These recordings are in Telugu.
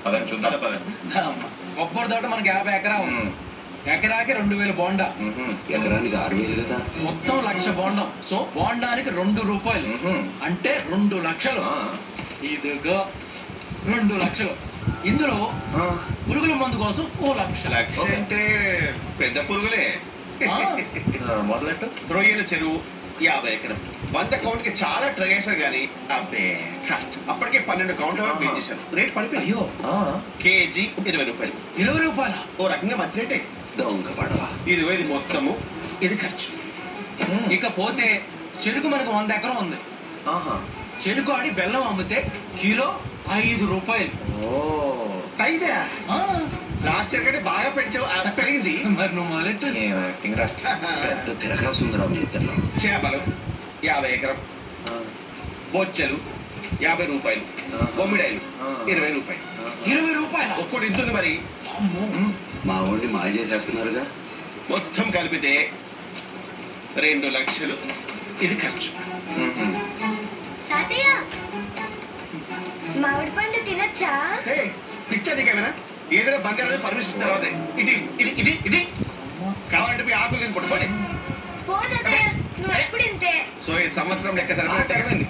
పదండి చూద్దాం. కొబ్బరి తోట మనకి 50 ఎకరా ఉంది. ఎకరాకి 2000 బోండా. ఎకరానికి 6000 కదా. మొత్తం 1,00,000 బోండం. సో బోండానికి 2 రూపాయలు అంటే 2 లక్షలు. ఇదిగో 2 లక్షలు. ఇందులో పురుగుల మందు కోసం 1,00,000. లక్ష అంటే పెద్ద పురుగులే. మొదలెట్టు. రొయ్యల చెరువు 50 ఎకరం. 100 కౌంట్ కి చాలా ట్రై చేశారు కానీ అబ్బే కష్టం. అప్పటికే 12 కౌంట్ వరకు పే చేశారు. రేట్ పడిపోయి అయ్యో కేజీ 20 రూపాయలు. 20 రూపాయల ఓ రకంగా మంచి రేటే. దొంగ పడవ. ఇదిగో ఇది మొత్తము, ఇది ఖర్చు. ఇకపోతే చెరుకు మనకు 100 ఎకరం ఉంది. చెరుకు ఆడి బెల్లం అమ్మితే కిలో 5 రూపాయలు. అయితే లాస్ట్ ఇయర్ కంటే బాగా పెంచావు, పెరిగింది. మరి నువ్వు మొదలెట్టు. పెద్ద తిరగాసుందిరా మీ ఇద్దరు. చేపలు 50 ఎకరం. బొచ్చెలు 50 రూపాయలు. బొమ్మిడాయలు 20 రూపాయలు. 20 రూపాయలు ఒక్కటి ఇంతుంది మరి. మా వాడిని మాయ చేసేస్తున్నారుగా. మొత్తం కలిపితే 2 లక్షలు. ఇది ఖర్చు. తాతయ్య మామిడి పండు తినచ్చా? పిచ్చా నీకేమైనా? ఏదైనా బంగారం పర్మిషన్ తర్వాత ఇటు ఇది ఇది ఇది కావాలంటే పోయి ఆకులు నేను పట్టుకోండి. పో తాతయ్య, నువ్వు ఎప్పుడు ఇంతే. సో ఈ సంవత్సరం లెక్క సరిపోయింది.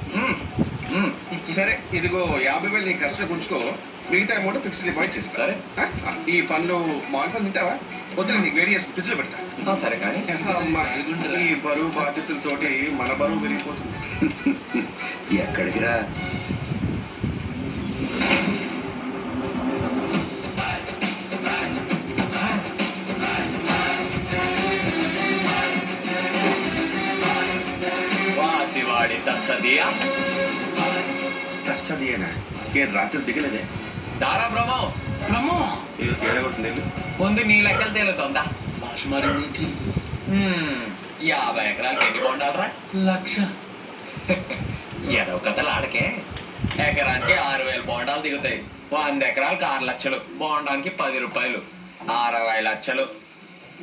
సరే ఇదిగో 50,000 నీ ఖర్చులో ఉంచుకో. మిగతా అమౌంట్ ఫిక్స్డ్ డిపాజిట్ చేస్తా. సరే. ఈ పండ్లు మామిడి పండు తింటావా? వద్దులే, నీకు వేడి చేసి ఫ్రిడ్జ్ లో పెడతా. సరే కానీ ఈ బరువు బాధ్యతలతోటి మన బరువు పెరిగిపోతుంది. ఎక్కడికి రా? వాసివాడి తస్సదియా. తస్సదియేనా? ఏం రాత్రి దిగలేదే? దారా బ్రహ్మం. బ్రహ్మం ఇది తేడా కొట్టింది. ముందు నీ లెక్కలు తేలుతోందా? భాష మారింది. 50 ఎకరాలకి ఎన్ని బోండాలరా? 1,00,000. ఏదో కథలు ఆడకే. ఎకరానికి 6,000 బోండాలు దిగుతాయి. 100 ఎకరాలకు 6 లక్షలు. బోండానికి 10 రూపాయలు. 60 లక్షలు.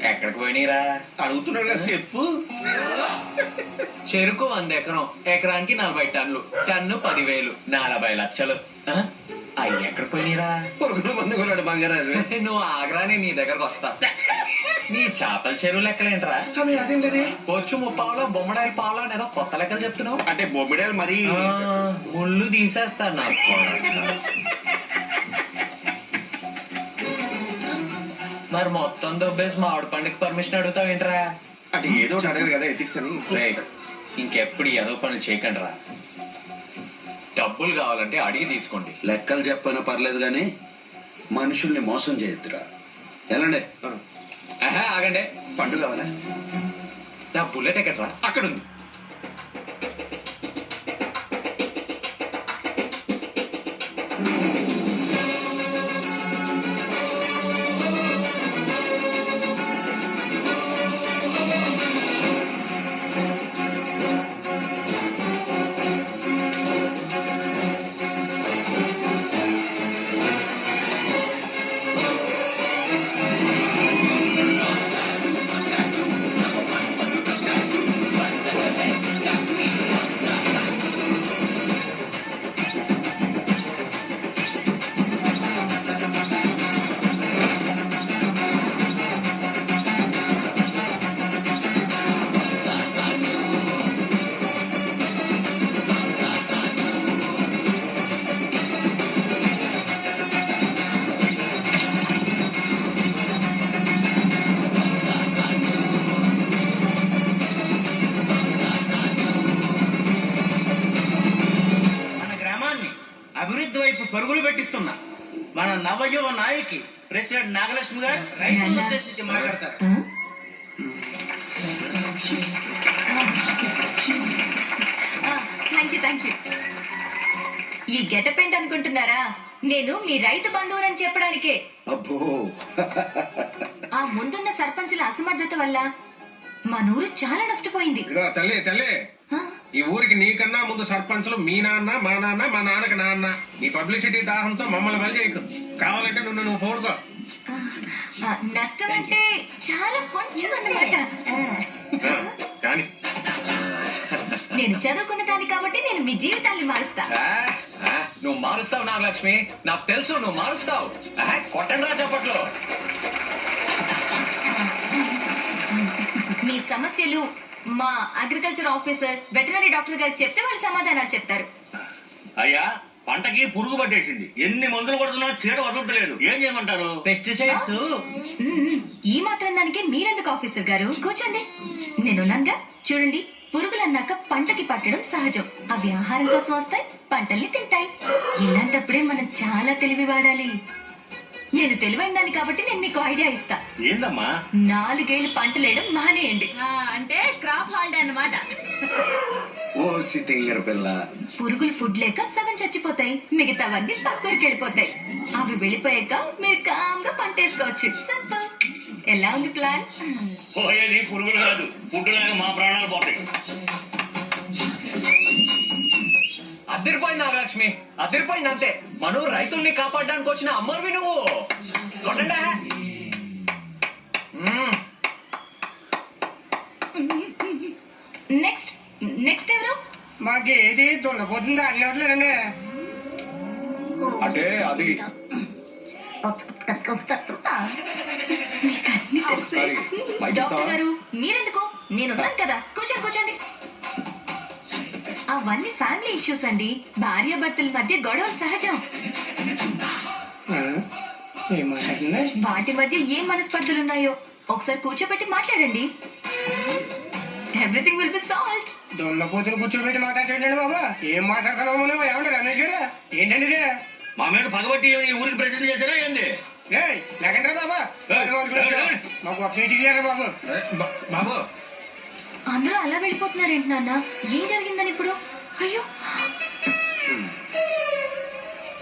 ఎక్కడికి పోయినరా? అడుగుతున్నాడు కదా చెప్పు. చెరుకు 100 ఎకరం. ఎకరానికి 40 టన్నులు. టన్ను 10,000. 40 లక్షలు. అవి ఎక్కడికి పోయినరా? పొరుగుల మంది కొన్నాడు బంగారాజు. నువ్వు ఆగ్రానే నీ దగ్గరకు వస్తా. నీ చేపల చెరువు లెక్కలేంట్రా? అవి అదేం లేదే. పొచ్చు ముప్పావులో బొమ్మడాయిల పావులో ఏదో కొత్త లెక్కలు చెప్తున్నావు. అంటే బొమ్మిడాయలు మరి ముళ్ళు తీసేస్తాను నాకు కూడా. మరి మొత్తం దొబ్బేసి మామిడి పండుగ పర్మిషన్ అడుగుతావు ఏంట్రా? అంటే ఏదో ఒకటి అడగరు కదా ఎథిక్స్ అని. ఇంకెప్పుడు ఏదో పనులు చేయకండి రా. డబ్బులు కావాలంటే అడిగి తీసుకోండి. లెక్కలు చెప్పైనా పర్లేదు కానీ మనుషుల్ని మోసం చేయొద్దురా. ఎలాండే? ఆగండి. పండు కావాలా? నా బుల్లెట్ ఎక్కడ్రా? అక్కడ ఉంది. అభివృద్ధి వైపు పరుగులు పెట్టిస్తున్నా మన నవయువ నాయకి ప్రెసిడెంట్ నాగలక్ష్మి గారు రైతులను ఉద్దేశించి మాట్లాడతారు. Thank you. ఈ గెటప్ ఏంటి అనుకుంటున్నారా? నేను మీ రైతు బంధువులని చెప్పడానికే. అబ్బో. ఆ ముందున్న సర్పంచుల అసమర్థత వల్ల మా నూరు చాలా నష్టపోయింది. తల్లి తల్లి, ఈ ఊరికి నీకన్నా ముందు సర్పంచులు మీ నాన్న, మా నాన్న, మా నాన్నకి నాన్న. నీ పబ్లిసిటీ దాహంతో మమ్మల్ని బలి చేయకు. కావాలంటే నువ్వు పోడుకో. నష్టం అంటే చాలా కొంచెం అన్నమాట. నేను చదువుకున్న దాన్ని కాబట్టి నేను మీ జీవితాన్ని మారుస్తా. నువ్వు మారుస్తావు నాగలక్ష్మి, నాకు తెలుసు నువ్వు మారుస్తావు. కొట్టండి రా చప్పట్లో. మీ సమస్యలు మా అగ్రికల్చర్ ఆఫీసర్ వెటనరీ డాక్టర్ గారికి చెప్తే వాళ్ళు సమాధానాలు చెప్తారు. అయ్యా పంటకి పురుగు పట్టేసింది, ఎన్ని మందులు కొడుతున్నా చీడ వదలట్లేదు, ఏం చేయమంటారు? పెస్టిసైడ్స్ ఈ మాత్రం దానికి మీరెందుకు ఆఫీసర్ గారు? కూర్చోండి, నేనున్నానుగా. చూడండి, పురుగులన్నాక పంటకి పట్టడం సహజం. అవి ఆహారం కోసం వస్తాయి, పంటల్ని తింటాయి. ఇలాంటప్పుడే మనం చాలా తెలివి వాడాలి. నేను తెలివైన దాన్ని కాబట్టి నేను మీకు ఐడియా ఇస్తా. ఏందమ్మా? 4 ఏళ్ళు పంటలేయడం మానేయండి. అంటే క్రాప్ హాలిడే అన్నమాట. ఓ సితింగర పిల్ల, పురుగులు ఫుడ్ లేక సగం చచ్చిపోతాయి, మిగతావన్నీ పక్కూరికి వెళ్ళిపోతాయి. అవి వెళ్ళిపోయాక మీరు కామ్గా పంట వేసుకోవచ్చు. సింపుల్. ఎలా ఉంది ప్లాన్? పోయేది పురుగులు కాదు, ఫుడ్ లేక మా ప్రాణాలు పోతాయి. అదిరిపోయింది నాగలక్ష్మి, అదిరిపోయింది అంతే. మనం రైతుల్ని కాపాడడానికి వచ్చిన అమ్మర్వి నువ్వు. కొట్టండి. నెక్స్ట్ ఎవరు? మాకు ఏది దున్నపోతుందా అన్నట్లేదండి. అంటే అది మీకు అన్ని తెలుసు. సరే, మైక్ డాక్టర్ ఇస్తావా? గారు మీరెందుకు? నేనున్నాను కదా, కూర్చోండి కూర్చోండి. అవన్నీ ఫ్యామిలీ ఇష్యూస్ అండి. భార్యాభర్తల మధ్య గొడవలు సహజం. వాటి మధ్య ఏం మనస్పర్ధలు ఉన్నాయో ఒకసారి కూర్చోబెట్టి మాట్లాడండి. Everything will be solved. దున్నపోతులు కూర్చోబెట్టి మాట్లాడండి బాబా. ఏం మాట్లాడుతున్నావు నువ్వు? ఏమంటే రమేష్ గారు ఏంటండి ఇది? మా మీద పగబట్టి ఈ ఊరికి ప్రెసిడెంట్ చేశారా ఏంది? లేకంటారా బాబా? మాకు ఒక సీట్ ఇయ్యారా బాబు? బాబు అందరూ అలా వెళ్ళిపోతున్నారేంటి నాన్న? ఏం జరిగిందని ఇప్పుడు? అయ్యో,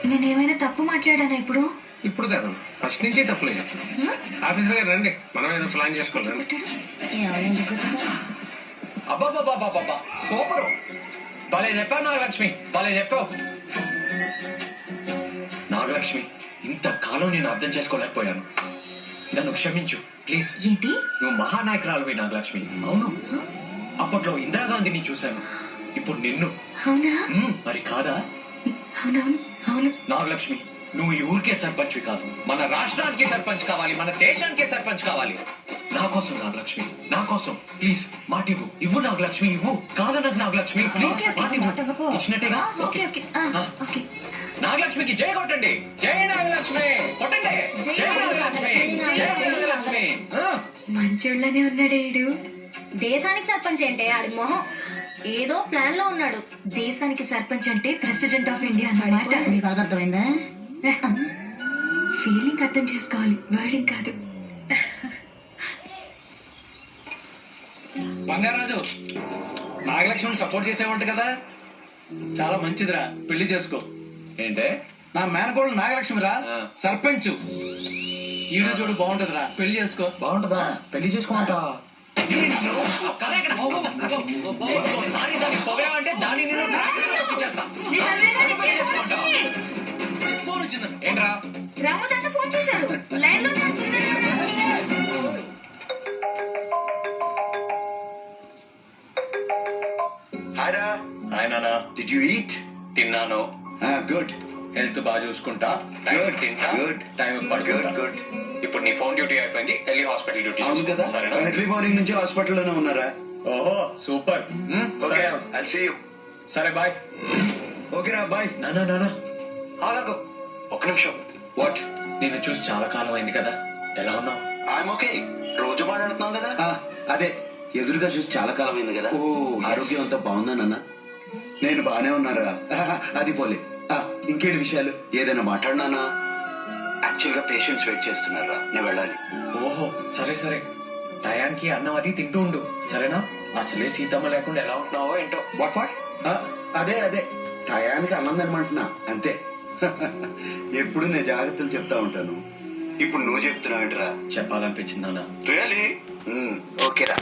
నేనేమైనా తప్పు మాట్లాడానా ఇప్పుడు? ఇప్పుడు కాదు, ఫస్ట్ నుంచి తప్పులే చెప్తాను. ఆఫీసర్ గారు రండి, మనం ఏదో ప్లాన్ చేసుకోవాలి. అబ్బాబాబాబాబా, సూపరు. భలే చెప్పావు నాగలక్ష్మి, భలే చెప్పావు. నాగలక్ష్మి, ఇంతకాలం నేను అర్థం చేసుకోలేకపోయాను. నన్ను క్షమించు ప్లీజ్. ఏంటి? నువ్వు మహానాయకురాలువి నాగలక్ష్మి. అవును, అప్పట్లో ఇందిరాగాంధీని చూశాను, ఇప్పుడు నిన్ను. అవునా? మరి కాదా? అవునవును అవును. నాగలక్ష్మి, నువ్వు ఈ ఊరికే సర్పంచ్వి కాదు, మన రాష్ట్రానికి సర్పంచ్ కావాలి, మన దేశానికే సర్పంచ్ కావాలి. నా కోసం నాగలక్ష్మి, నా కోసం ప్లీజ్ మాటివ్వు. ఇవ్వు నాగలక్ష్మి, ఇవ్వు. కాదనకు నాగలక్ష్మి, ప్లీజ్ మాటివ్వు. ఇచ్చినట్టేగా? Okay okay okay. నాగలక్ష్మికి జై కొట్టండి. జై నాగలక్ష్మి కొట్టండి. జై నాగలక్ష్మి, జై నాగలక్ష్మి. మంచోళ్ళనే ఉన్నాడేడు. దేశానికి సర్పంచ్ అంటే ఆడి మొహం ఏదో ప్లాన్ లో ఉన్నాడు. దేశానికి సర్పంచ్ అంటే ప్రెసిడెంట్ ఆఫ్ ఇండియా అన్నమాట. నీకు అర్థమైందా? ఫీలింగ్ అర్థం చేసుకోవాలి, వర్డింగ్ కాదు. బంగారాజు, నాగలక్ష్మిని సపోర్ట్ చేసేవంట కదా, చాలా మంచిదిరా, పెళ్లి చేసుకో. ఏంటే? నా మేనకోళ్ళు నాగలక్ష్మిరా, ఆ. సర్పంచ్. ఈడ చూడు బాగుంటదిరా, పెళ్లి చేసుకో. బాగుంటుందా? పెళ్లి చేసుకోమంటా? ఒకసారి దాన్ని పొగడావంటే దాన్ని నేను ట్రాక్టర్లో ఎక్కించేస్తా. పెళ్లి చేసుకుంటావా? ఫోన్ వచ్చిందండి. ఏంట్రా? రాము తాత ఫోన్ చేశారు, లైన్ లో హాయ్రా. హాయ్ నాన్న. Did you eat? తిన్నాను. గుడ్ హెల్త్ బాగా చూసుకుంటా, టైం Good, తింటా, good. టైం గుడ్ పడుకుంటా. గుడ్. ఇప్పుడు నీ ఫోన్ డ్యూటీ అయిపోయింది, వెళ్ళి హాస్పిటల్ డ్యూటీ అవును కదా, సరేనా? ఎర్లీ మార్నింగ్ నుంచి హాస్పిటల్లోనే ఉన్నారా? ఓహో సూపర్. ఓకే, సరే ఐల్ సీ యూ. సరే బాయ్. ఓకేరా, బాయ్. నానా నానా అలాగో ఒక నిమిషం. వాట్? నిన్ను చూసి చాలా కాలం అయింది కదా, ఎలా ఉన్నావు? I'm okay. రోజు మాట్లాడుతున్నాం కదా. అదే, ఎదురుగా చూసి చాలా కాలం అయింది కదా. ఓ, ఆరోగ్యం అంతా బాగుందా నాన్న? నేను బాగానే ఉన్నారా. అది పోలే. ఇంకేంటి విషయాలు? ఏదైనా మాట్లాడినానా? యాక్చువల్ గా పేషెంట్స్ వెయిట్ చేస్తున్నారా, నేను వెళ్ళాలి. ఓహో సరే సరే, టయానికి అన్నం అది తింటూ ఉండు సరేనా? అసలే సీతమ్మ లేకుండా ఎలా ఉంటున్నావో ఏంటో. What what? అదే అదే, టయానికి అన్నం తినమంటున్నా అంతే. ఎప్పుడు నేను జాగ్రత్తలు చెప్తా ఉంటాను, ఇప్పుడు నువ్వు చెప్తున్నావు ఏంట్రా? చెప్పాలనిపించింది నాన్న. రియలీ? ఓకేరా.